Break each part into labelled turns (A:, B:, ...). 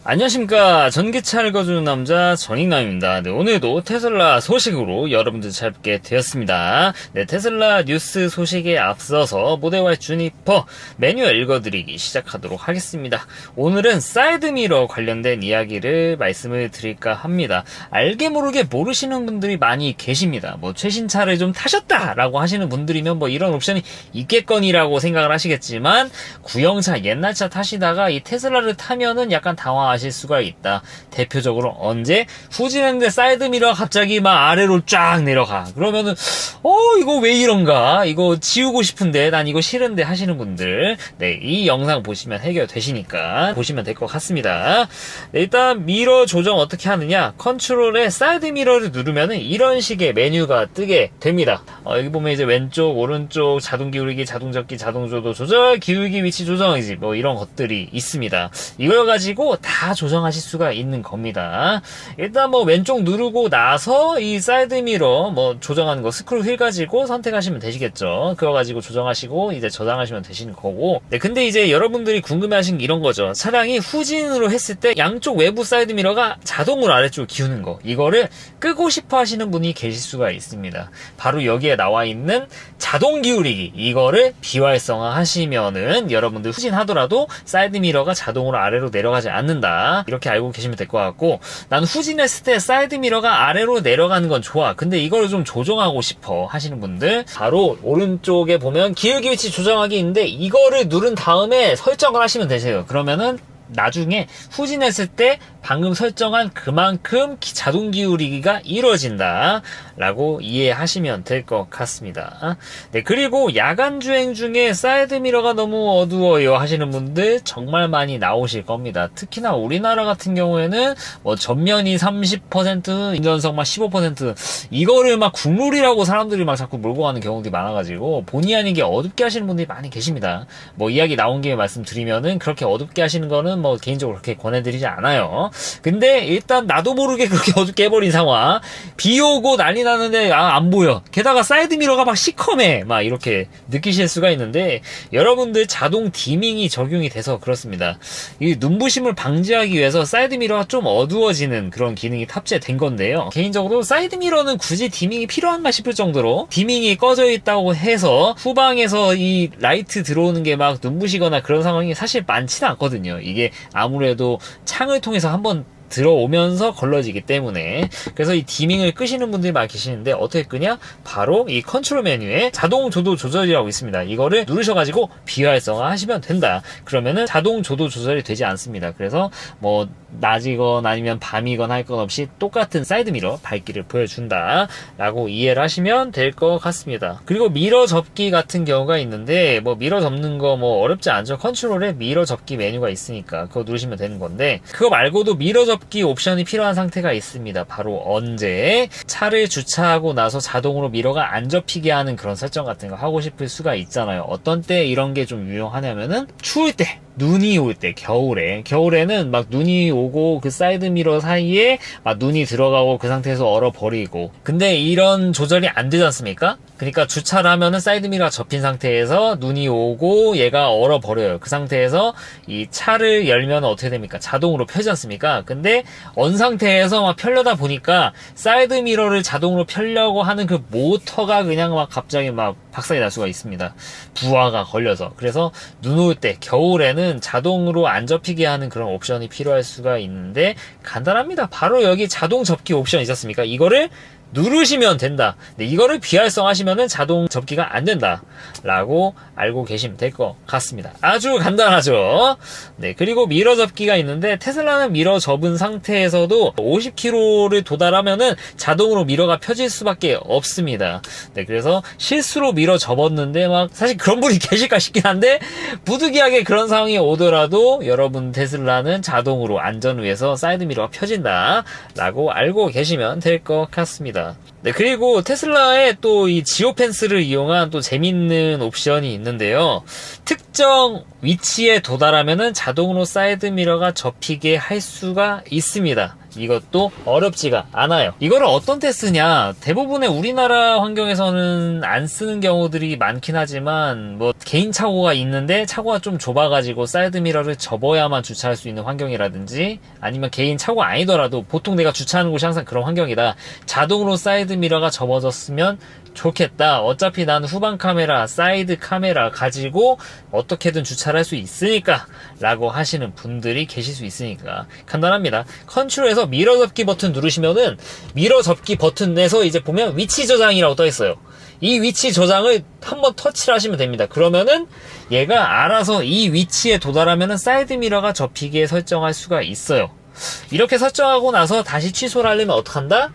A: 안녕하십니까. 전기차 읽어주는 남자 전익남입니다. 네, 오늘도 테슬라 소식으로 여러분들 찾게 되었습니다. 네, 테슬라 뉴스 소식에 앞서서 모델 Y 주니퍼 매뉴얼 읽어드리기 시작하도록 하겠습니다. 오늘은 사이드미러 관련된 이야기를 말씀을 드릴까 합니다. 알게 모르게 모르시는 분들이 많이 계십니다. 최신 차를 좀 타셨다라고 하시는 분들이면 이런 옵션이 있겠거니라고 생각을 하시겠지만, 구형차 옛날 차 타시다가 이 테슬라를 타면은 약간 당황하실 수가 있다. 대표적으로 언제 후진했는데 사이드미러가 갑자기 막 아래로 쫙 내려가. 그러면은 이거 왜 이런가? 이거 지우고 싶은데 난 이거 싫은데 하시는 분들, 네, 이 영상 보시면 해결되시니까 보시면 될 것 같습니다. 네, 일단 미러 조정 어떻게 하느냐? 컨트롤에 사이드미러를 누르면은 이런 식의 메뉴가 뜨게 됩니다. 여기 보면 이제 왼쪽, 오른쪽, 자동 기울이기, 자동 접기, 자동 조도 조절, 기울기 위치 조정이지 이런 것들이 있습니다. 이걸 가지고 다 조정하실 수가 있는 겁니다. 일단 왼쪽 누르고 나서 이 사이드미러 조정하는 거 스크롤 휠 가지고 선택하시면 되시겠죠. 그거 가지고 조정하시고 이제 저장하시면 되시는 거고. 네, 근데 이제 여러분들이 궁금해하신 게 이런 거죠. 차량이 후진으로 했을 때 양쪽 외부 사이드미러가 자동으로 아래쪽으로 기우는 거, 이거를 끄고 싶어 하시는 분이 계실 수가 있습니다. 바로 여기에 나와 있는 자동 기울이기, 이거를 비활성화 하시면은 여러분들 후진하더라도 사이드미러가 자동으로 아래로 내려가지 않는다, 이렇게 알고 계시면 될 것 같고, 난 후진했을 때 사이드미러가 아래로 내려가는 건 좋아, 근데 이걸 좀 조정하고 싶어 하시는 분들, 바로 오른쪽에 보면 기울기 위치 조정하기 있는데 이거를 누른 다음에 설정을 하시면 되세요. 그러면은 나중에 후진했을 때 방금 설정한 그만큼 자동 기울이기가 이루어진다 라고 이해하시면 될 것 같습니다. 네, 그리고 야간 주행 중에 사이드미러가 너무 어두워요 하시는 분들 정말 많이 나오실 겁니다. 특히나 우리나라 같은 경우에는 전면이 30%, 운전석 15%, 이거를 국룰이라고 사람들이 자꾸 몰고 가는 경우들이 많아가지고 본의 아니게 어둡게 하시는 분들이 많이 계십니다. 이야기 나온 김에 말씀드리면은, 그렇게 어둡게 하시는 거는 개인적으로 그렇게 권해드리지 않아요. 근데 일단 나도 모르게 그렇게 어둡게 해버린 상황, 비 오고 난리 나는데 안 보여, 게다가 사이드미러가 시커매 이렇게 느끼실 수가 있는데, 여러분들 자동 디밍이 적용이 돼서 그렇습니다. 이 눈부심을 방지하기 위해서 사이드미러가 좀 어두워지는 그런 기능이 탑재된 건데요, 개인적으로 사이드미러는 굳이 디밍이 필요한가 싶을 정도로 디밍이 꺼져 있다고 해서 후방에서 이 라이트 들어오는 게 눈부시거나 그런 상황이 사실 많지는 않거든요. 이게 아무래도 창을 통해서 한번 들어오면서 걸러지기 때문에. 그래서 이 디밍을 끄시는 분들이 많이 계시는데, 어떻게 끄냐? 바로 이 컨트롤 메뉴에 자동 조도 조절이라고 있습니다. 이거를 누르셔가지고 비활성화 하시면 된다. 그러면은 자동 조도 조절이 되지 않습니다. 그래서 낮이건 아니면 밤이건 할 것 없이 똑같은 사이드미러 밝기를 보여준다 라고 이해를 하시면 될 것 같습니다. 그리고 미러 접기 같은 경우가 있는데, 미러 접는 거 어렵지 않죠. 컨트롤에 미러 접기 메뉴가 있으니까 그거 누르시면 되는 건데, 그거 말고도 미러 접기 옵션이 필요한 상태가 있습니다. 바로 언제 차를 주차하고 나서 자동으로 미러가 안 접히게 하는 그런 설정 같은 거 하고 싶을 수가 있잖아요. 어떤 때 이런 게 좀 유용하냐면은 추울 때, 눈이 올 때, 겨울에는 눈이 오고 그 사이드미러 사이에 눈이 들어가고 그 상태에서 얼어버리고, 근데 이런 조절이 안 되지 않습니까? 그러니까 주차를 하면은 사이드미러가 접힌 상태에서 눈이 오고 얘가 얼어버려요. 그 상태에서 이 차를 열면 어떻게 됩니까? 자동으로 펴지 않습니까? 근데 언 상태에서 펴려다 보니까 사이드미러를 자동으로 펴려고 하는 그 모터가 그냥 갑자기 박살이 날 수가 있습니다. 부하가 걸려서. 그래서 눈 올 때, 겨울에는 자동으로 안 접히게 하는 그런 옵션이 필요할 수가 있는데, 간단합니다. 바로 여기 자동 접기 옵션 있었습니까? 이거를 누르시면 된다. 네, 이거를 비활성화하시면은 자동 접기가 안 된다 라고 알고 계시면 될 것 같습니다. 아주 간단하죠. 네, 그리고 미러 접기가 있는데, 테슬라는 미러 접은 상태에서도 50km를 도달하면은 자동으로 미러가 펴질 수밖에 없습니다. 네, 그래서 실수로 미러 접었는데 사실 그런 분이 계실까 싶긴 한데, 부득이하게 그런 상황이 오더라도 여러분 테슬라는 자동으로 안전을 위해서 사이드미러가 펴진다 라고 알고 계시면 될 것 같습니다. 네, 그리고 테슬라에 또 이 지오펜스를 이용한 또 재밌는 옵션이 있는데요, 특정 위치에 도달하면은 자동으로 사이드미러가 접히게 할 수가 있습니다. 이것도 어렵지가 않아요. 이거를 어떤 때 쓰냐? 대부분의 우리나라 환경에서는 안 쓰는 경우들이 많긴 하지만 뭐 개인 차고가 있는데 차고가 좀 좁아가지고 사이드미러를 접어야만 주차할 수 있는 환경이라든지, 아니면 개인 차고 아니더라도 보통 내가 주차하는 곳이 항상 그런 환경이다, 자동으로 사이드미러가 접어졌으면 좋겠다, 어차피 난 후방 카메라, 사이드 카메라 가지고 어떻게든 주차를 할 수 있으니까 라고 하시는 분들이 계실 수 있으니까 간단합니다. 컨트롤에서 미러 접기 버튼 누르시면은 미러 접기 버튼에서 이제 보면 위치 저장이라고 떠 있어요. 이 위치 저장을 한번 터치를 하시면 됩니다. 그러면은 얘가 알아서 이 위치에 도달하면은 사이드 미러가 접히게 설정할 수가 있어요. 이렇게 설정하고 나서 다시 취소를 하려면 어떡한다?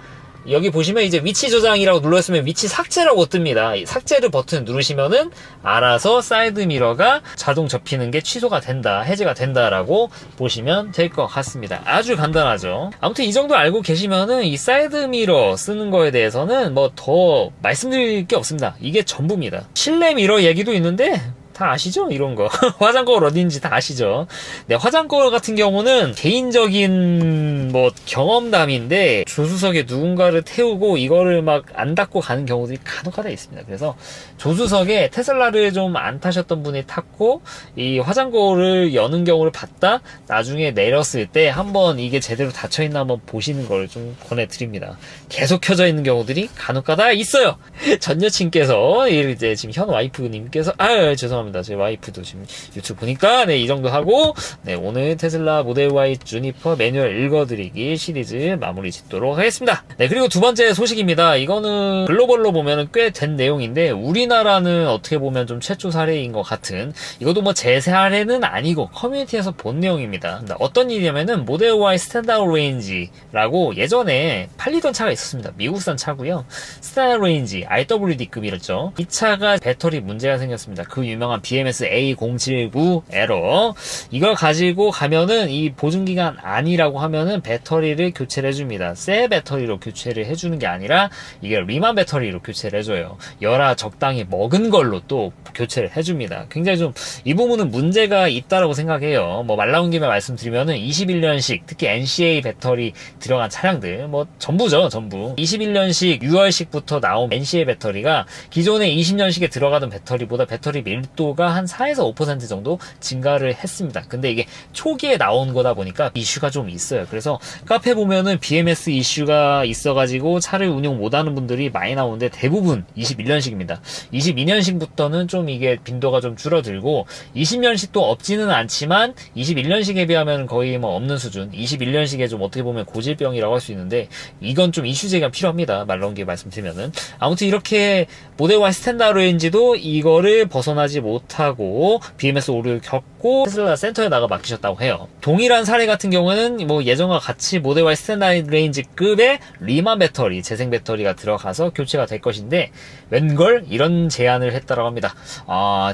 A: 여기 보시면 이제 위치 저장이라고 눌렀으면 위치 삭제라고 뜹니다. 삭제를 버튼 누르시면은 알아서 사이드 미러가 자동 접히는 게 취소가 된다, 해제가 된다라고 보시면 될 것 같습니다. 아주 간단하죠. 아무튼 이 정도 알고 계시면은 이 사이드 미러 쓰는 거에 대해서는 뭐 더 말씀드릴 게 없습니다. 이게 전부입니다. 실내 미러 얘기도 있는데 다 아시죠? 이런 거. 화장 거울 어딘지 다 아시죠? 네, 화장 거울 같은 경우는 개인적인 뭐 경험담인데, 조수석에 누군가를 태우고 이거를 막 안 닫고 가는 경우들이 간혹가다 있습니다. 그래서 조수석에 테슬라를 좀 안 타셨던 분이 탔고 이 화장 거울을 여는 경우를 봤다, 나중에 내렸을 때 한번 이게 제대로 닫혀있나 한번 보시는 걸 좀 권해드립니다. 계속 켜져 있는 경우들이 간혹가다 있어요. 전 여친께서 이제 지금 현 와이프님께서 죄송합니다. 제 와이프도 지금 유튜브 보니까 이 정도 하고, 오늘 테슬라 모델 Y 주니퍼 매뉴얼 읽어드리기 시리즈 마무리 짓도록 하겠습니다. 그리고 두 번째 소식입니다. 이거는 글로벌로 보면 꽤 된 내용인데 우리나라는 어떻게 보면 좀 최초 사례인 것 같은, 이것도 뭐 제 사례는 아니고 커뮤니티에서 본 내용입니다. 어떤 일이냐면은 모델 Y 스탠다드 레인지라고 예전에 팔리던 차가 있었습니다. 미국산 차고요. 스탠다드 레인지 RWD급이랬죠. 이 차가 배터리 문제가 생겼습니다. 그 유명한 BMS A079 에러, 이걸 가지고 가면은 이 보증기간 아니라고 하면은 배터리를 교체를 해줍니다. 새 배터리로 교체를 해주는 게 아니라 이게 리만 배터리로 교체를 해줘요. 열화 적당히 먹은 걸로 또 교체를 해줍니다. 굉장히 좀 이 부분은 문제가 있다라고 생각해요. 뭐 말 나온 김에 말씀드리면은 21년식, 특히 NCA 배터리 들어간 차량들 뭐 전부죠, 전부 21년식 6월식부터 나온 NCA 배터리가 기존의 20년식에 들어가던 배터리보다 배터리 밀도가 한 4에서 5% 정도 증가를 했습니다. 근데 이게 초기에 나온 거다 보니까 이슈가 좀 있어요. 그래서 카페 보면은 BMS 이슈가 있어가지고 차를 운용 못하는 분들이 많이 나오는데 대부분 21년식입니다. 22년식부터는 좀 이게 빈도가 좀 줄어들고 20년식도 없지는 않지만 21년식에 비하면 거의 뭐 없는 수준. 21년식에 좀 어떻게 보면 고질병이라고 할 수 있는데 이건 좀 이슈 제기가 필요합니다. 말 나온 게 말씀드리면은. 아무튼 이렇게 모델 Y 스탠다드 레인지도 이거를 벗어나지 못하고 BMS 오류를 겪고 테슬라 센터에다가 맡기셨다고 해요. 동일한 사례 같은 경우는 뭐 예전과 같이 모델 Y 스탠다드 레인지급의 리만 배터리, 재생 배터리가 들어가서 교체가 될 것인데 웬걸 이런 제안을 했다고 합니다.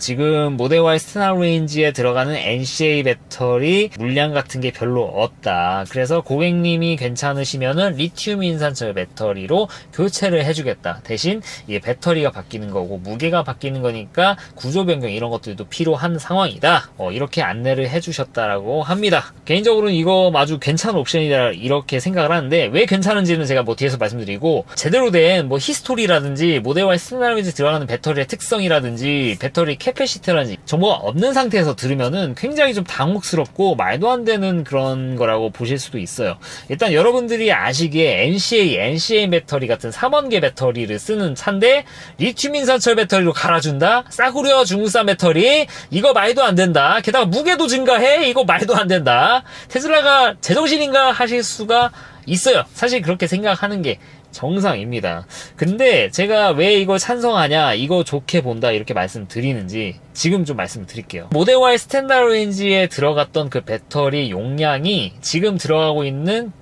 A: 지금 모델 Y 스탠다드 레인지에 들어가는 NCA 배터리 물량 같은 게 별로 없다. 그래서 고객님이 괜찮으시면은 리튬 인산철 배터리로 교체를 해주겠다. 대신 이게 배터리가 바뀌는 거고 무게가 바뀌는 거니까 구조 변경 이런 것들도 필요한 상황이다. 이렇게 안내를 해주셨다라고 합니다. 개인적으로는 이거 아주 괜찮은 옵션이다 이렇게 생각을 하는데 왜 괜찮은지는 제가 뭐 뒤에서 말씀드리고, 제대로 된 뭐 히스토리라든지 모델 Y 스탠다드 레인지 들어가는 배터리의 특성이라든지 배터리 캐패시티라든지 정보가 없는 상태에서 들으면은 굉장히 좀 당혹스럽고 말도 안 되는 그런 거라고 보실 수도 있어요. 일단 여러분들이 아시기에 NCA 배터리 같은 3원계 배터리를 쓰는 차인데 리튬 인산철 배터리로 갈아준다? 싸구려 중국산 배터리? 이거 말도 안 된다. 게다가 무게도 증가해? 이거 말도 안 된다. 테슬라가 제정신인가 하실 수가 있어요. 사실 그렇게 생각하는 게 정상입니다. 근데 제가 왜 이걸 찬성하냐, 이거 좋게 본다 이렇게 말씀드리는지 지금 좀 말씀드릴게요. 모델 Y 스탠다드 레인지에 들어갔던 그 배터리 용량이 지금 들어가고 있는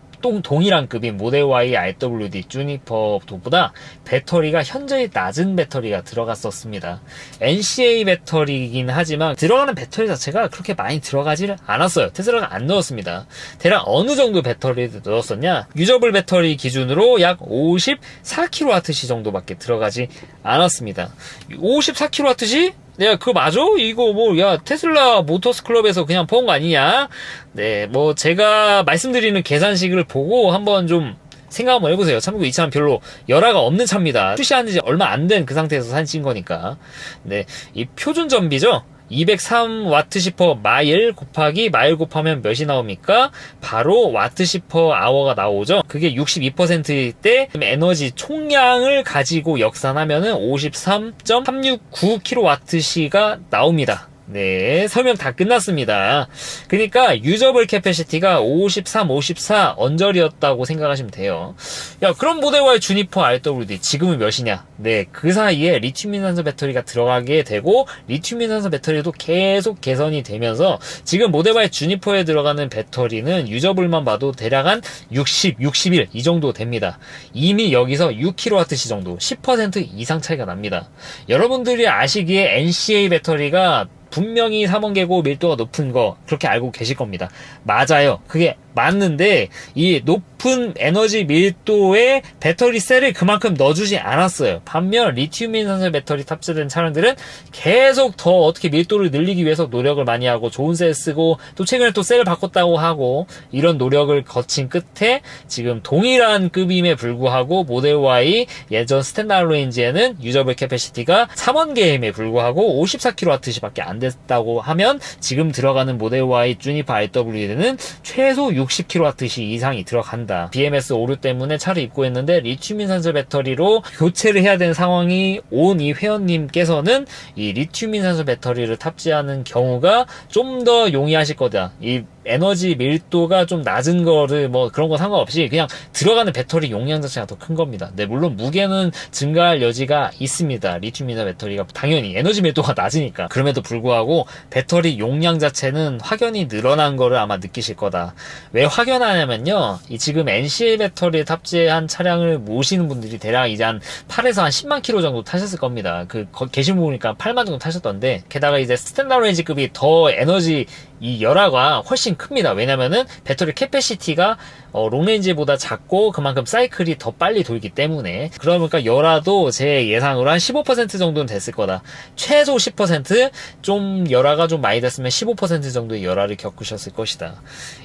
A: 동일한 급인 모델 Y RWD 주니퍼보다 배터리가 현저히 낮은 배터리가 들어갔었습니다. NCA 배터리이긴 하지만 들어가는 배터리 자체가 그렇게 많이 들어가질 않았어요. 테슬라가 안 넣었습니다. 대략 어느 정도 배터리를 넣었었냐? 유저블 배터리 기준으로 약 54kWh 정도밖에 들어가지 않았습니다. 54kWh? 야, 그거 맞아? 이거 뭐, 야, 테슬라 모터스 클럽에서 그냥 퍼온 거 아니냐? 네, 뭐, 제가 말씀드리는 계산식을 보고 한번 좀 생각 한번 해보세요. 참고로 이 차는 별로 열화가 없는 차입니다. 출시한 지 얼마 안 된 그 상태에서 산신 거니까. 네, 이 표준 전비죠? 203와트 시퍼 마일 곱하기 마일 곱하면 몇이 나옵니까? 바로 와트 시퍼 아워가 나오죠. 그게 62%일 때 에너지 총량을 가지고 역산하면은 53.369kWh가 나옵니다. 네, 설명 다 끝났습니다. 그러니까 유저블 캐패시티가 53, 54 언저리였다고 생각하시면 돼요. 야, 그럼 모델 Y 주니퍼 RWD 지금은 몇이냐? 네, 그 사이에 리튬 인산소 배터리가 들어가게 되고 리튬 인산소 배터리도 계속 개선이 되면서 지금 모델 Y 주니퍼에 들어가는 배터리는 유저블만 봐도 대략 한 60, 61 이 정도 됩니다. 이미 여기서 6kWh 정도 10% 이상 차이가 납니다. 여러분들이 아시기에 NCA 배터리가 분명히 3원계고 밀도가 높은 거 그렇게 알고 계실 겁니다. 맞아요. 그게 맞는데 이 높은 에너지 밀도의 배터리 셀을 그만큼 넣어주지 않았어요. 반면 리튬 인산소 배터리 탑재된 차량들은 계속 더 어떻게 밀도를 늘리기 위해서 노력을 많이 하고 좋은 셀 쓰고 또 최근에 또 셀을 바꿨다고 하고 이런 노력을 거친 끝에 지금 동일한 급임에 불구하고 모델 Y 예전 스탠다드 레인지에는 유저블 캐패시티가 3원계임에 불구하고 54kWh밖에 안 됐다고 하면 지금 들어가는 모델 Y 주니퍼 RWD는 최소 60kWh 이상이 들어간다. BMS 오류 때문에 차를 입고 했는데 리튬 인산소 배터리로 교체를 해야 되는 상황이 온 이 회원님께서는 이 리튬 인산소 배터리를 탑재하는 경우가 좀 더 용이하실 거다. 이 에너지 밀도가 좀 낮은 거를 뭐 그런 거 상관없이 그냥 들어가는 배터리 용량 자체가 더 큰 겁니다. 네, 물론 무게는 증가할 여지가 있습니다. 리튬 인산 배터리가 당연히 에너지 밀도가 낮으니까. 그럼에도 불구하고 배터리 용량 자체는 확연히 늘어난 거를 아마 느끼실 거다. 왜 확연하냐면요. 이 지금 NCA 배터리에 탑재한 차량을 모시는 분들이 대략 이제 한 8에서 한 10만 킬로 정도 타셨을 겁니다. 게시물 보니까 8만 정도 타셨던데 게다가 이제 스탠다드 레인지급이 더 에너지 이 열화가 훨씬 큽니다. 왜냐면은 배터리 캐패시티가 롱레인지보다 작고 그만큼 사이클이 더 빨리 돌기 때문에 그러니까 열화도 제 예상으로 한 15% 정도는 됐을 거다. 최소 10%, 좀 열화가 좀 많이 됐으면 15% 정도의 열화를 겪으셨을 것이다.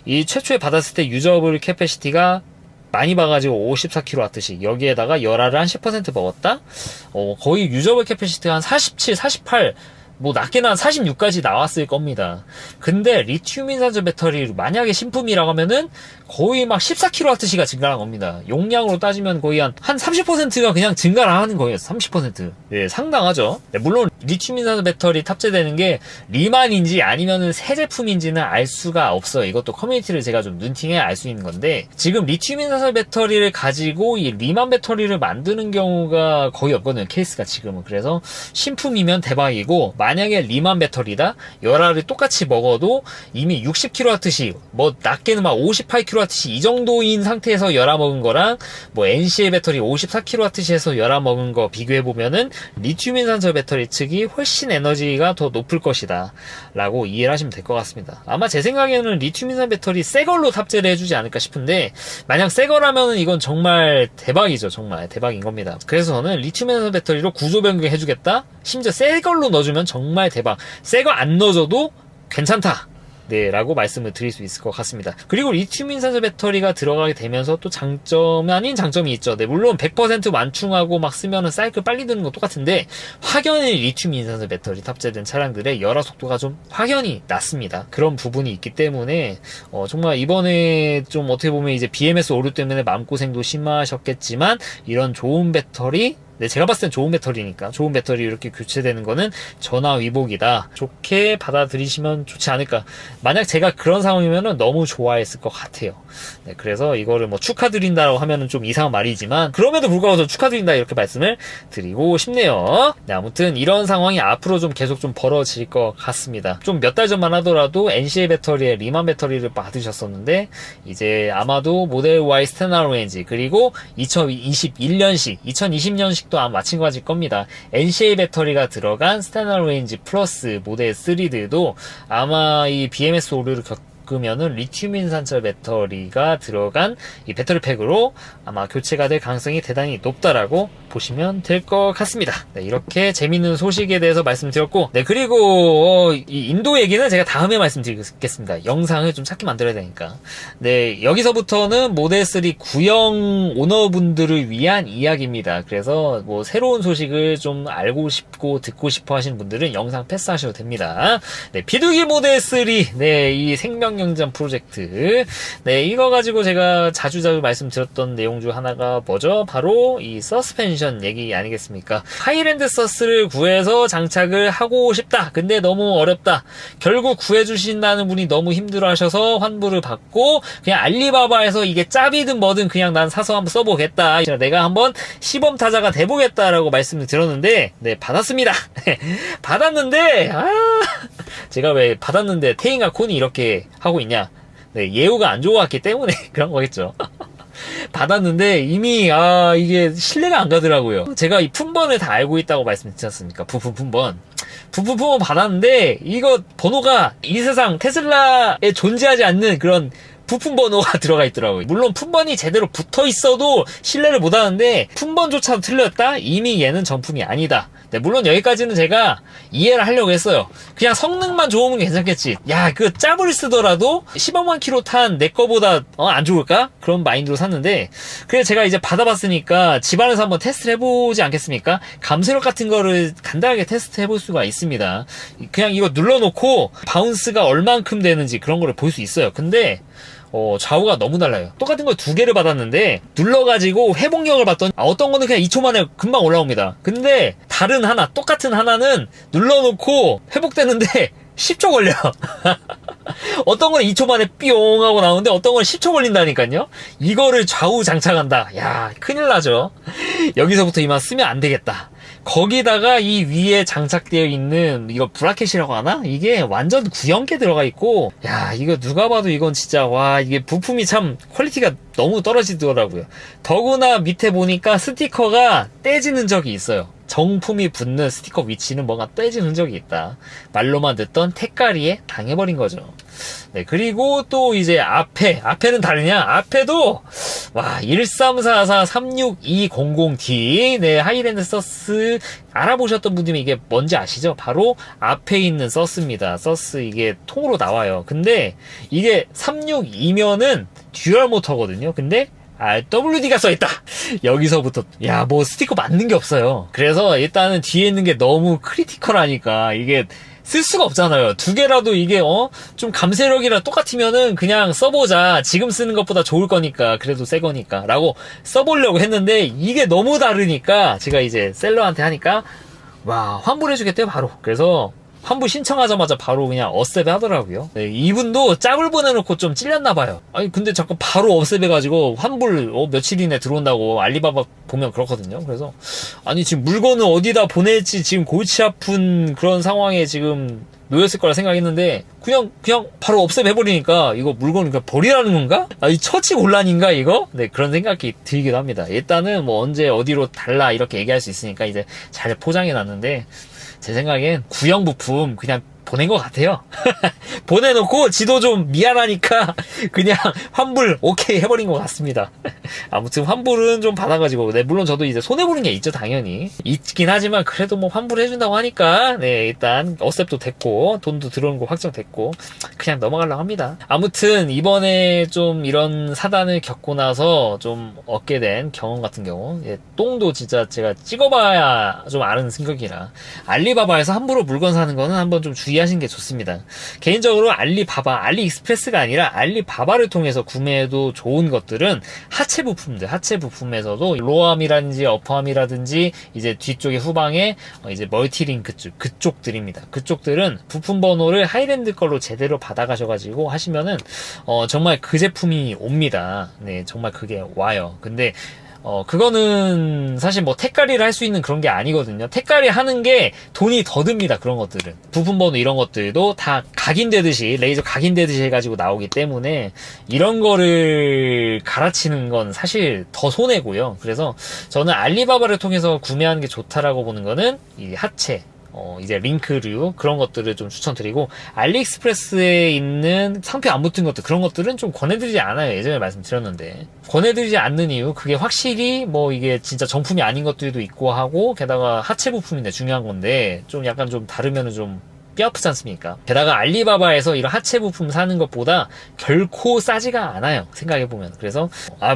A: 이 최초에 받았을 때 유저블 캐패시티가 많이 봐가지고 54kWh 여기에다가 열화를 한 10% 먹었다? 거의 유저블 캐패시티가 한 47, 48 뭐 낮게는 한 46까지 나왔을 겁니다. 근데 리튬 인산소 배터리 만약에 신품이라고 하면은 거의 막 14kWh가 증가한 겁니다. 용량으로 따지면 거의 한 30%가 그냥 증가를 하는 거예요. 30%. 네, 상당하죠. 네, 물론 리튬 인산소 배터리 탑재되는 게 리만인지 아니면은 새 제품인지는 알 수가 없어요. 이것도 커뮤니티를 제가 좀 눈팅해야 알 수 있는 건데 지금 리튬 인산소 배터리를 가지고 이 리만 배터리를 만드는 경우가 거의 없거든요. 케이스가 지금은. 그래서 신품이면 대박이고 만약에 리만 배터리다 열화를 똑같이 먹어도 이미 60kWh 뭐 낮게는 막 58kWh 이 정도인 상태에서 열화 먹은 거랑 뭐 NCA 배터리 54kWh에서 열화 먹은 거 비교해 보면은 리튬 인산소 배터리 측이 훨씬 에너지가 더 높을 것이다 라고 이해를 하시면 될 것 같습니다. 아마 제 생각에는 리튬 인산 배터리 새 걸로 탑재를 해주지 않을까 싶은데 만약 새 거라면은 이건 정말 대박이죠. 정말 대박인 겁니다. 그래서 저는 리튬 인산 배터리로 구조 변경 해주겠다? 심지어 새 걸로 넣어주면 정말 대박. 새 거 안 넣어줘도 괜찮다. 네, 라고 말씀을 드릴 수 있을 것 같습니다. 그리고 리튬 인산소 배터리가 들어가게 되면서 또 장점 아닌 장점이 있죠. 네, 물론 100% 완충하고 막 쓰면은 사이클 빨리 드는 건 똑같은데 확연히 리튬 인산소 배터리 탑재된 차량들의 열화 속도가 좀 확연히 낮습니다. 그런 부분이 있기 때문에 정말 이번에 좀 어떻게 보면 이제 BMS 오류 때문에 마음고생도 심하셨겠지만 이런 좋은 배터리 네, 제가 봤을 땐 좋은 배터리니까 좋은 배터리 이렇게 교체되는 거는 전화위복이다. 좋게 받아들이시면 좋지 않을까. 만약 제가 그런 상황이면은 너무 좋아했을 것 같아요. 네, 그래서 이거를 뭐 축하드린다고 하면은 좀 이상한 말이지만 그럼에도 불구하고 축하드린다 이렇게 말씀을 드리고 싶네요. 네, 아무튼 이런 상황이 앞으로 좀 계속 좀 벌어질 것 같습니다. 좀 몇 달 전만 하더라도 NCA 배터리에 리만 배터리를 받으셨었는데 이제 아마도 모델 Y 스탠다드 레인지 그리고 2021년식, 2020년식 또 아마 마찬가지일 겁니다. NCA 배터리가 들어간 스탠다드 레인지 플러스 모델 3들도 아마 이 BMS 오류를 겪으면은 리튬 인산철 배터리가 들어간 이 배터리 팩으로 아마 교체가 될 가능성이 대단히 높다라고 보시면 될 것 같습니다. 네, 이렇게 재밌는 소식에 대해서 말씀드렸고, 네, 그리고 이 인도 얘기는 제가 다음에 말씀드리겠습니다. 영상을 좀 찾게 만들어야 되니까. 네, 여기서부터는 모델3 구형 오너분들을 위한 이야기입니다. 그래서 뭐 새로운 소식을 좀 알고 싶고 듣고 싶어 하시는 분들은 영상 패스하셔도 됩니다. 네, 비둘기 모델3, 네, 이 생명영장 프로젝트, 네, 이거 가지고 제가 자주 말씀드렸던 내용 중 하나가 뭐죠? 바로 이 서스펜션 얘기 아니겠습니까? 하이랜드 서스를 구해서 장착을 하고 싶다. 근데 너무 어렵다. 결국 구해주신다는 분이 너무 힘들어 하셔서 환불을 받고 그냥 알리바바에서 이게 짭이든 뭐든 그냥 난 사서 한번 써보겠다. 내가 한번 시범 타자가 돼보겠다라고 말씀을 드렸는데, 네, 받았습니다. 받았는데, 제가 왜 받았는데 태인과 콘이 이렇게 하고 있냐? 네, 예우가 안 좋았기 때문에 그런 거겠죠. 받았는데 이미 이게 신뢰가 안 가더라고요. 제가 이 품번을 다 알고 있다고 말씀드렸지 않습니까? 부품 품번 받았는데 이거 번호가 이 세상 테슬라에 존재하지 않는 그런 부품 번호가 들어가 있더라고요. 물론 품번이 제대로 붙어 있어도 신뢰를 못 하는데 품번조차도 틀렸다? 이미 얘는 정품이 아니다. 네, 물론 여기까지는 제가 이해를 하려고 했어요. 그냥 성능만 좋으면 괜찮겠지. 야, 그 짭을 쓰더라도 10억만 킬로 탄 내 거보다 안 좋을까? 그런 마인드로 샀는데, 그래서 제가 이제 받아봤으니까 집안에서 한번 테스트를 해보지 않겠습니까? 감쇄력 같은 거를 간단하게 테스트 해볼 수가 있습니다. 그냥 이거 눌러놓고 바운스가 얼만큼 되는지 그런 거를 볼 수 있어요. 근데 좌우가 너무 달라요. 똑같은 걸 2개를 받았는데 눌러가지고 회복력을 봤더니 어떤 거는 그냥 2초 만에 금방 올라옵니다. 근데 다른 하나, 똑같은 하나는 눌러놓고 회복되는데 10초 걸려. 어떤 거는 2초 만에 삐용 하고 나오는데 어떤 거는 10초 걸린다니까요. 이거를 좌우 장착한다. 야, 큰일 나죠. 여기서부터 이만 쓰면 안 되겠다. 거기다가 이 위에 장착되어 있는 이거 브라켓이라고 하나? 이게 완전 구형계 들어가 있고, 야, 이거 누가 봐도 이건 진짜, 와, 이게 부품이 참 퀄리티가 너무 떨어지더라고요. 더구나 밑에 보니까 스티커가 떼지는 적이 있어요. 정품이 붙는 스티커 위치는 뭔가 떼진 흔적이 있다. 말로만 듣던 택가리에 당해버린 거죠. 네, 그리고 또 이제 앞에는 다르냐? 앞에도, 와, 1344-36200D, 네, 하이랜드 서스 알아보셨던 분들이 이게 뭔지 아시죠? 바로 앞에 있는 서스입니다. 서스 이게 통으로 나와요. 근데 이게 362면은 듀얼 모터거든요. 근데 RWD가 써있다. 여기서부터 뭐 스티커 맞는 게 없어요. 그래서 일단은 뒤에 있는 게 너무 크리티컬하니까 이게 쓸 수가 없잖아요. 2개라도 이게 좀 감쇄력이랑 똑같으면은 그냥 써보자. 지금 쓰는 것보다 좋을 거니까, 그래도 새 거니까 라고 써보려고 했는데 이게 너무 다르니까 제가 이제 셀러한테 하니까 와, 환불해주겠대요 바로. 그래서 환불 신청하자마자 바로 그냥 어셉 하더라고요. 네, 이분도 짭을 보내놓고 좀 찔렸나봐요. 아니 근데 자꾸 바로 어셉해가지고 환불 며칠 이내 들어온다고 알리바바 보면 그렇거든요. 그래서 아니 지금 물건을 어디다 보낼지 지금 골치 아픈 그런 상황에 지금 놓였을 거라 생각했는데 그냥 바로 없애버리니까 이거 물건을 그냥 버리라는 건가? 이 처치곤란인가 이거? 네, 그런 생각이 들기도 합니다. 일단은 뭐 언제 어디로 달라 이렇게 얘기할 수 있으니까 이제 잘 포장해놨는데 제 생각엔 구형 부품 그냥 보낸 것 같아요. 보내놓고 지도 좀 미안하니까 그냥 환불 오케이 해버린 것 같습니다. 아무튼 환불은 좀 받아가지고, 네, 물론 저도 이제 손해보는 게 있죠, 당연히. 있긴 하지만 그래도 뭐 환불해준다고 하니까, 네, 일단 어셉도 됐고, 돈도 들어오는 거 확정됐고, 그냥 넘어가려고 합니다. 아무튼 이번에 좀 이런 사단을 겪고 나서 좀 얻게 된 경험 같은 경우, 똥도 진짜 제가 찍어봐야 좀 아는 생각이라, 알리바바에서 함부로 물건 사는 거는 한번 좀 주의하시는 게 좋습니다. 개인적으로 알리익스프레스가 아니라 알리바바를 통해서 구매해도 좋은 것들은 하체 부품에서도 로어암이라든지 어퍼암이라든지 이제 뒤쪽에 후방에 이제 멀티링크 그쪽들입니다. 그쪽들은 부품 번호를 하이랜드 걸로 제대로 받아가셔가지고 하시면은 정말 그 제품이 옵니다. 네, 정말 그게 와요. 근데 그거는 사실 뭐 택가리를 할 수 있는 그런 게 아니거든요. 택가리 하는 게 돈이 더 듭니다. 그런 것들은. 부품번호 이런 것들도 다 각인되듯이, 레이저 각인되듯이 해가지고 나오기 때문에 이런 거를 갈아치는 건 사실 더 손해고요. 그래서 저는 알리바바를 통해서 구매하는 게 좋다라고 보는 거는 이 하체, 이제 링크류 그런 것들을 좀 추천드리고, 알리익스프레스에 있는 상표 안 붙은 것들, 그런 것들은 좀 권해드리지 않아요. 예전에 말씀드렸는데. 권해드리지 않는 이유, 그게 확실히 뭐 이게 진짜 정품이 아닌 것들도 있고 하고, 게다가 하체 부품인데 중요한 건데, 좀 약간 좀 다르면은 좀 뼈 아프지 않습니까? 게다가 알리바바에서 이런 하체 부품 사는 것보다 결코 싸지가 않아요. 생각해보면. 그래서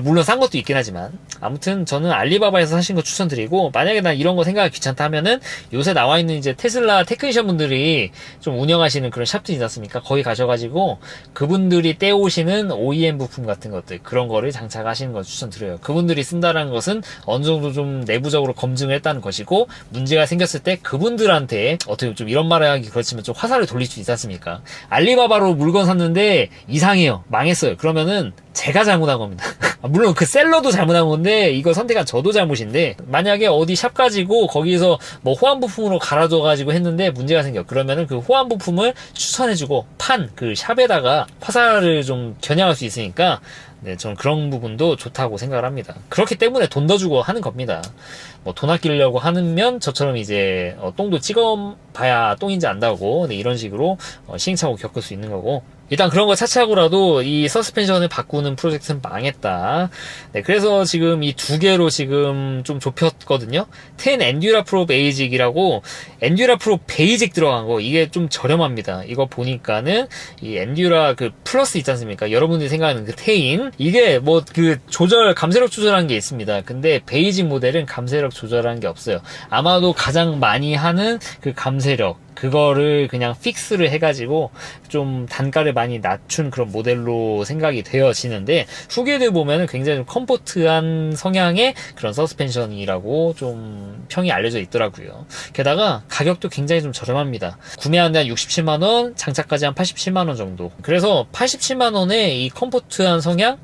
A: 물론 싼 것도 있긴 하지만, 아무튼 저는 알리바바에서 사신 거 추천드리고, 만약에 나 이런 거 생각이 귀찮다 하면은 요새 나와 있는 이제 테슬라 테크니션 분들이 좀 운영하시는 그런 샵들이 있지 않습니까? 거기 가셔가지고 그분들이 떼오시는 OEM 부품 같은 것들, 그런 거를 장착하시는 걸 추천드려요. 그분들이 쓴다라는 것은 어느 정도 좀 내부적으로 검증을 했다는 것이고, 문제가 생겼을 때 그분들한테 어떻게 좀 이런 말을 하기 그렇지만 좀 화살을 돌릴 수 있지 않습니까? 알리바바로 물건 샀는데 이상해요, 망했어요. 그러면은 제가 잘못한 겁니다. 물론 그 셀러도 잘못한 건데, 이거 선택한 저도 잘못인데, 만약에 어디 샵 가지고 거기서 뭐 호환 부품으로 갈아줘가지고 했는데 문제가 생겨. 그러면은 그 호환 부품을 추천해주고 그 샵에다가 화살을 좀 겨냥할 수 있으니까, 네, 저는 그런 부분도 좋다고 생각을 합니다. 그렇기 때문에 돈 더 주고 하는 겁니다. 뭐 돈 아끼려고 하면 저처럼 이제 똥도 찍어봐야 똥인지 안다고, 네, 이런 식으로 시행착오 겪을 수 있는 거고, 일단 그런 거 차치하고라도 이 서스펜션을 바꾸는 프로젝트는 망했다. 네, 그래서 지금 이 두 개로 지금 좀 좁혔거든요. 10 엔듀라 프로 베이직이라고, 엔듀라 프로 베이직 들어간 거, 이게 좀 저렴합니다. 이거 보니까는 이 엔듀라 그 플러스 있지 않습니까? 여러분들이 생각하는 그 테인, 이게 뭐 그 감세력 조절하는 게 있습니다. 근데 베이직 모델은 감세력 조절하는 게 없어요. 아마도 가장 많이 하는 그 감세력, 그거를 그냥 픽스를 해가지고 좀 단가를 많이 낮춘 그런 모델로 생각이 되어지는데, 후기들 보면은 굉장히 좀 컴포트한 성향의 그런 서스펜션이라고 좀 평이 알려져 있더라고요. 게다가 가격도 굉장히 좀 저렴합니다. 구매하는데 한 67만원, 장착까지 한 87만원 정도. 그래서 87만원에 이 컴포트한 성향,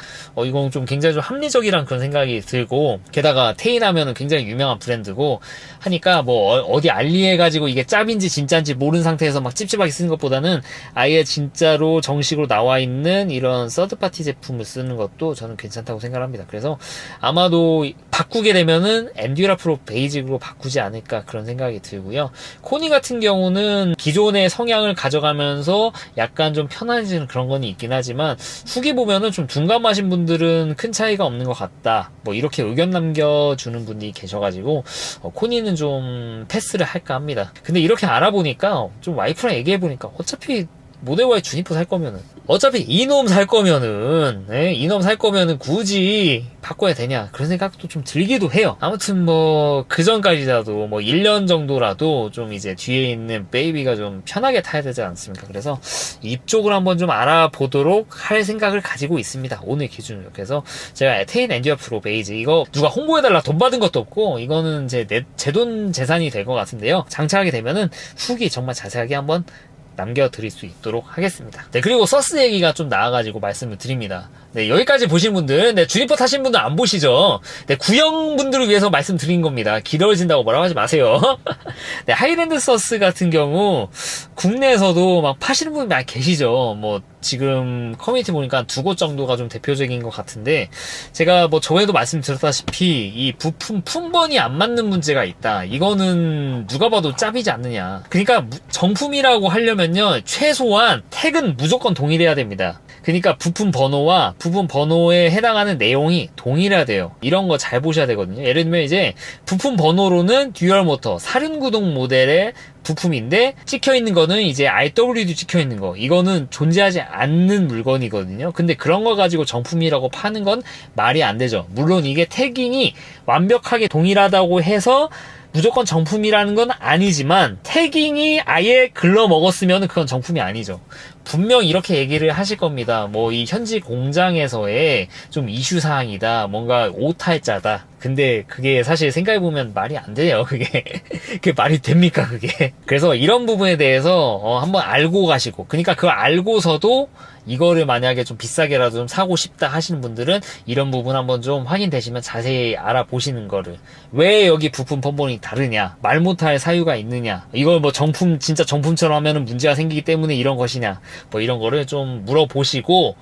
A: 이건 좀 굉장히 좀 합리적이란 그런 생각이 들고, 게다가 테인 하면은 굉장히 유명한 브랜드고 하니까, 뭐 어디 알리해가지고 이게 짭인지 진짜인지 모르는 상태에서 막 찝찝하게 쓰는 것보다는 아예 진짜로 정식으로 나와 있는 이런 서드파티 제품을 쓰는 것도 저는 괜찮다고 생각합니다. 그래서 아마도 바꾸게 되면은 엔듀라 프로 베이직으로 바꾸지 않을까, 그런 생각이 들고요. 코니 같은 경우는 기존의 성향을 가져가면서 약간 좀 편해지는 그런 건 있긴 하지만, 후기 보면은 좀 둔감하신 분들은 큰 차이가 없는 것 같다, 뭐 이렇게 의견 남겨주는 분이 계셔가지고 코니는 좀 패스를 할까 합니다. 근데 이렇게 알아보니까 좀 와이프랑 얘기해보니까, 어차피 모델 Y 주니퍼 살 거면은, 어차피 이놈 살 거면은, 네, 이놈 살 거면은 굳이 바꿔야 되냐, 그런 생각도 좀 들기도 해요. 아무튼 뭐 그 전까지라도 뭐 1년 정도라도 좀 이제 뒤에 있는 베이비가 좀 편하게 타야 되지 않습니까? 그래서 이쪽을 한번 좀 알아보도록 할 생각을 가지고 있습니다, 오늘 기준으로. 그래서 제가 테인 엔듀어 프로 베이직, 이거 누가 홍보해달라 돈 받은 것도 없고, 이거는 제 돈 재산이 될 것 같은데요. 장착하게 되면은 후기 정말 자세하게 한번 남겨드릴 수 있도록 하겠습니다. 네, 그리고 서스 얘기가 좀 나와가지고 말씀을 드립니다. 네, 여기까지 보신 분들, 네, 주니퍼 타신 분들 안 보시죠? 네, 구형분들을 위해서 말씀드린 겁니다. 길어진다고 뭐라고 하지 마세요. 네, 하이랜드 서스 같은 경우, 국내에서도 막 파시는 분이 많이 계시죠. 뭐, 지금 커뮤니티 보니까 한 2곳 정도가 좀 대표적인 것 같은데, 제가 뭐 저번에도 말씀드렸다시피 이 부품 품번이 안 맞는 문제가 있다. 이거는 누가 봐도 짭이지 않느냐. 그러니까 정품이라고 하려면요, 최소한 택은 무조건 동일해야 됩니다. 그러니까 부품 번호와 부품 번호에 해당하는 내용이 동일해야 돼요. 이런 거 잘 보셔야 되거든요. 예를 들면 이제 부품 번호로는 듀얼 모터 사륜구동 모델의 부품인데, 찍혀있는 거는 이제 RWD 찍혀있는 거, 이거는 존재하지 않는 물건이거든요. 근데 그런 거 가지고 정품이라고 파는 건 말이 안 되죠. 물론 이게 태깅이 완벽하게 동일하다고 해서 무조건 정품이라는 건 아니지만, 태깅이 아예 글러 먹었으면 그건 정품이 아니죠. 분명 이렇게 얘기를 하실 겁니다. 뭐 이 현지 공장에서의 좀 이슈 사항이다, 뭔가 오탈자다. 근데 그게 사실 생각해보면 말이 안 돼요. 그게 말이 됩니까, 그게? 그래서 이런 부분에 대해서 한번 알고 가시고, 그러니까 그걸 알고서도 이거를 만약에 좀 비싸게라도 좀 사고 싶다 하시는 분들은 이런 부분 한번 좀 확인되시면 자세히 알아보시는 거를. 왜 여기 부품 번번이 다르냐, 말 못할 사유가 있느냐, 이걸 뭐 정품, 진짜 정품처럼 하면은 문제가 생기기 때문에 이런 것이냐, 뭐 이런 거를 좀 물어보시고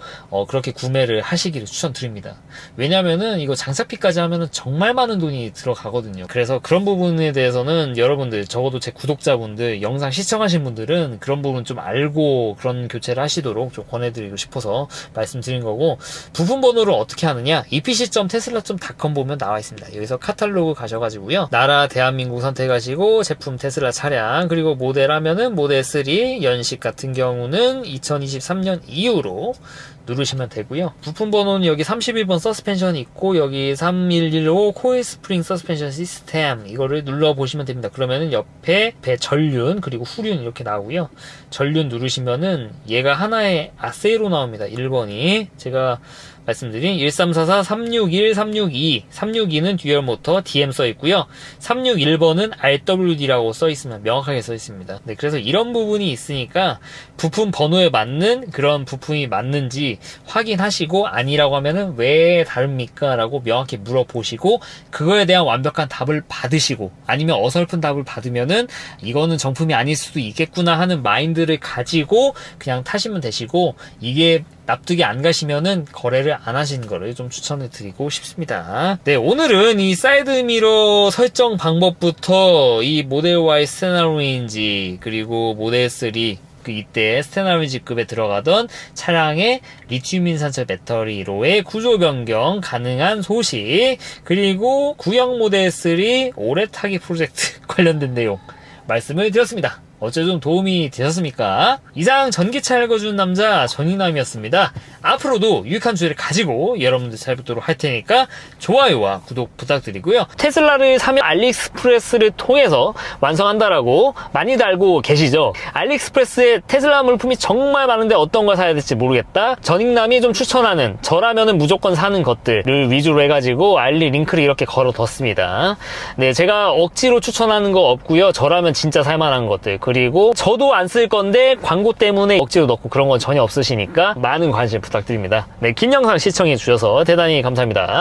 A: 그렇게 구매를 하시기를 추천드립니다. 왜냐면은 이거 장착비까지 하면은 정말 많은 돈이 들어가거든요. 그래서 그런 부분에 대해서는 여러분들, 적어도 제 구독자분들, 영상 시청하신 분들은 그런 부분 좀 알고 그런 교체를 하시도록 좀 권해드리고 싶어서 말씀드린 거고, 부품 번호를 어떻게 하느냐, epc.tesla.com 보면 나와 있습니다. 여기서 카탈로그 가셔가지고요, 나라 대한민국 선택하시고 제품 테슬라 차량, 그리고 모델 하면은 모델 3 연식 같은 경우는 2023년 이후로 누르시면 되고요. 부품 번호는 여기 31번 서스펜션이 있고, 여기 3115 코일 스프링 서스펜션 시스템, 이거를 눌러보시면 됩니다. 그러면은 옆에 배 전륜 그리고 후륜 이렇게 나오고요. 전륜 누르시면은 얘가 하나의 아세이로 나옵니다. 1번이 제가 말씀드린 1344, 361, 362, 362는 듀얼 모터 DM 써 있고요. 361번은 RWD라고 써 있으면 명확하게 써 있습니다. 네, 그래서 이런 부분이 있으니까 부품 번호에 맞는 그런 부품이 맞는지 확인하시고, 아니라고 하면은 왜 다릅니까? 라고 명확히 물어보시고, 그거에 대한 완벽한 답을 받으시고, 아니면 어설픈 답을 받으면은 이거는 정품이 아닐 수도 있겠구나 하는 마인드를 가지고 그냥 타시면 되시고, 이게 납득이 안 가시면은 거래를 안 하시는 거를 좀 추천해 드리고 싶습니다. 네, 오늘은 이 사이드미러 설정 방법부터 이 모델 Y 스테나로 레인지, 그리고 모델 3 이때 스테나로이지급에 들어가던 차량의 리튬 인산철 배터리로의 구조 변경 가능한 소식, 그리고 구형 모델 3 오래 타기 프로젝트 관련된 내용 말씀을 드렸습니다. 어째 좀 도움이 되셨습니까? 이상 전기차 읽어주는 남자 전인남이었습니다. 앞으로도 유익한 주제를 가지고 여러분들 찾아뵙도록 할 테니까 좋아요와 구독 부탁드리고요. 테슬라를 사면 알리익스프레스를 통해서 완성한다라고 많이들 알고 계시죠? 알리익스프레스에 테슬라 물품이 정말 많은데 어떤 걸 사야 될지 모르겠다. 전인남이 좀 추천하는, 저라면은 무조건 사는 것들을 위주로 해가지고 알리 링크를 이렇게 걸어뒀습니다. 네, 제가 억지로 추천하는 거 없고요. 저라면 진짜 살만한 것들, 그리고 저도 안 쓸 건데 광고 때문에 억지로 넣고 그런 건 전혀 없으시니까 많은 관심 부탁드립니다. 네, 긴 영상 시청해 주셔서 대단히 감사합니다.